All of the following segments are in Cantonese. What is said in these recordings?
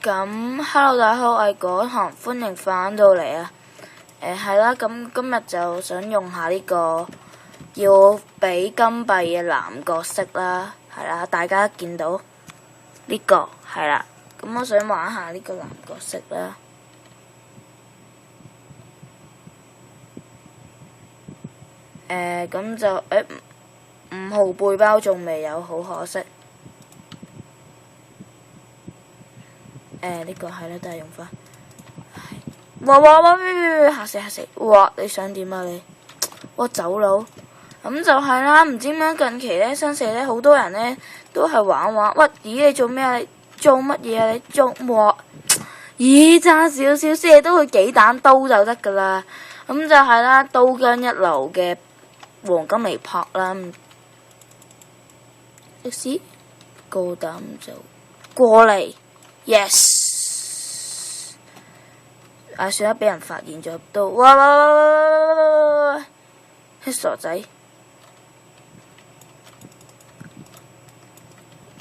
咁，Hello 大家好，我係果行，歡迎返到嚟啊！係啦，咁今日就想用下呢個要俾金幣嘅藍角色啦，係啦，大家見到呢個係啦，咁我想玩下呢個藍角色啦。咁就5號背包仲未有，好可惜。呢個係啦，都係用翻。哇！嚇死！哇！你想點啊你？哇！走佬。咁就係啦，唔知點解近期咧新社咧好多人咧都係玩。喂，咦你做咩啊？你做乜嘢啊？你做哇？咦差少少先都會幾彈刀就得噶啦。咁就係啦，刀槍一流嘅黃金微拍啦。歷史高膽就過嚟。Yes， 算啦，俾人發現咗都，哇！傻仔，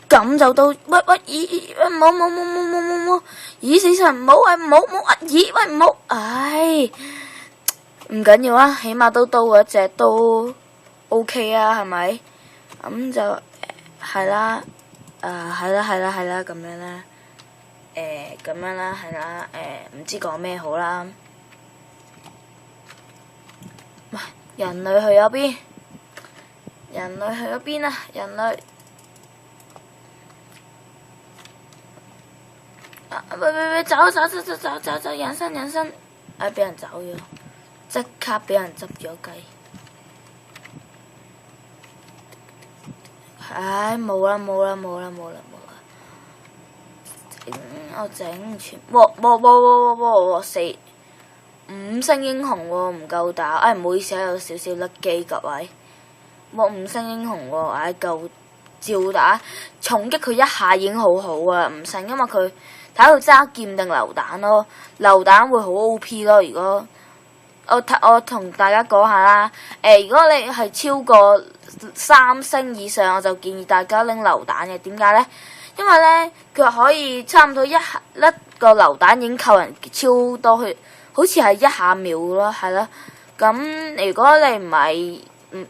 咁就到，喂，咦，冇，咦死神，唔好，咦喂唔好，唉，唔緊要啊，起碼都刀嗰隻都 OK 啊，係咪？咁就係啦，係啦，咁樣啦。咁樣啦，係啦，唔知講咩好啦。喂，人類去咗邊？人類去咗邊啊？人類，喂，走，隱身，俾人走咗，即刻俾人執咗雞。唉，冇啦。我整全，哇，5星英雄喎，唔夠打，唔好意思，有少少甩機各位。5星英雄喎，夠照打，重擊佢一下已經好好啊，唔勝，因為佢睇佢揸劍定榴彈咯，榴彈會好 OP 咯。如果我同大家講下啦，如果你係超過3星以上，我就建議大家拎榴彈嘅，點解呢？因為呢，佢可以差唔多一個榴彈已經扣人超多血，好似係1下秒咯，係啦。咁如果你唔係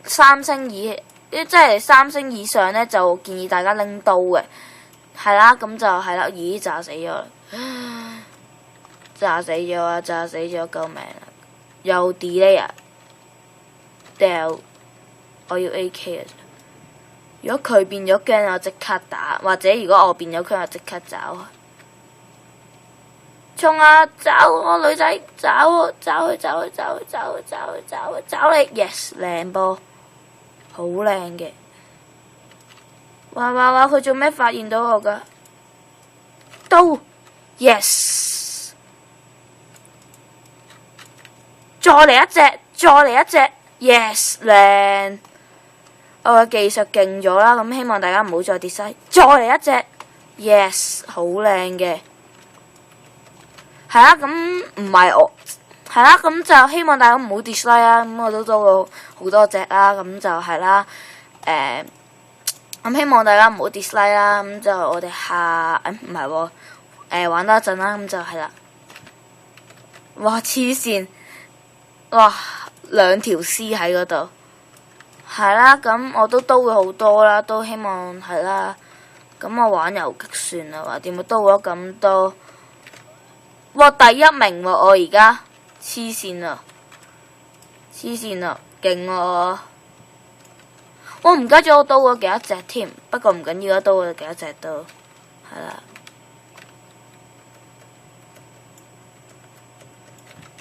3星即係3星以上呢，就建議大家拎刀嘅，係啦。咁就係啦，咦炸死咗啦，炸死咗，救命啦！又 delay 啊，掉，我要 AK 啊！如果佢變咗驚，我即刻打；或者如果我變咗佢，我即刻走。衝啊！走我女仔，走你 ！Yes， 靚波，好靚嘅。哇！佢做咩發現到我噶？刀 ，Yes， 再嚟一隻 ，Yes， 靚。我嘅技術勁咗啦，咁希望大家唔好再跌西。再嚟一隻 ，yes， 好靚嘅。係啦，咁唔係我，係啦，咁就希望大家唔好 dislike 啦。咁我都到好多隻啦，咁就係啦。咁希望大家唔好 dislike 啦。咁就我哋唔係喎，玩多一陣啦。咁就係啦。哇！黐線，哇！2條屍喺嗰度。係啦，咁我都會好多啦，都希望係啦。咁我玩遊擊算啦，話點會都咗咁多？哇！第1名喎，我而家黐線啊，勁喎！我唔記得咗我刀咗幾多隻添，不過唔緊要啦，刀咗幾多隻都係啦。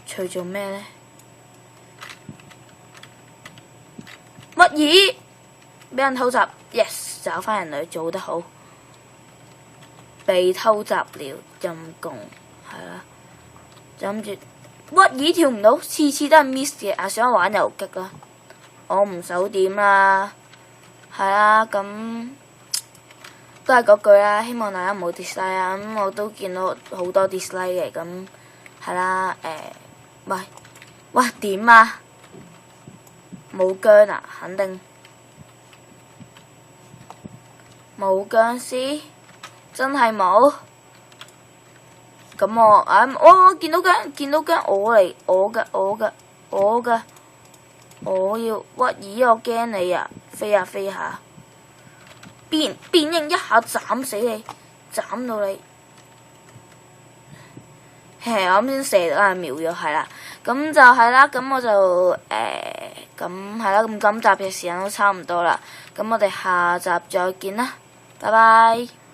除做咩呢？乜嘢？俾人偷襲 ，yes， 找翻人類做得好。被偷襲了，陰公，係啦。就諗住，乜嘢跳唔到，次次都係 miss 嘅。想玩遊擊啦，我唔數點啦。係啦，咁都係嗰句啦，希望大家唔好 dislike 啊。咁我都見到好多 dislike 嘅，咁係啦。喂，點啊？冇薑啊，肯定冇僵屍，真係冇。咁我見到間我嚟，我嘅，我要屈咦，我驚你啊！飛下，變形一下斬死你，斬到你。我啱先射到秒咗，係啦，咁就係啦，咁我就咁係啦，咁今集嘅時間都差唔多啦，咁我哋下集再見啦，拜拜。